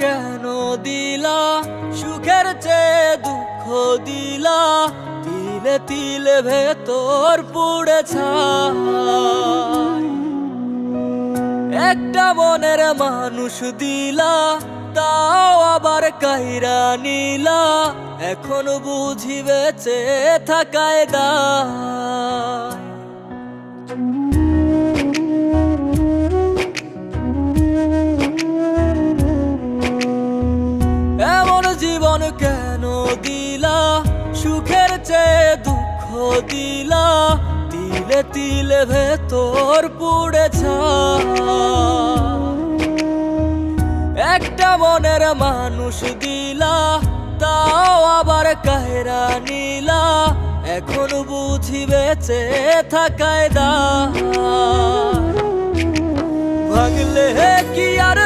কেন দিলা সুখের চেয়ে দুঃখ দিলা তিলে তিলে ভেতর পুড়ে ছাই একটা মনের মানুষ দিলা তাও আবার কাইরা নিলা এখন বুঝি বেঁচে থাকায় দায় এমন জীবন কেন দিলা সুখের চেয়ে দুঃখ দিলা তিলে তিলে ভেতর পুড়ে ছাই একটা মনের মানুষ দিলা তাও আবার কাহেরা নিলা এখন বুঝি বেঁচে থাকায় দায় ভাঙলে কি আর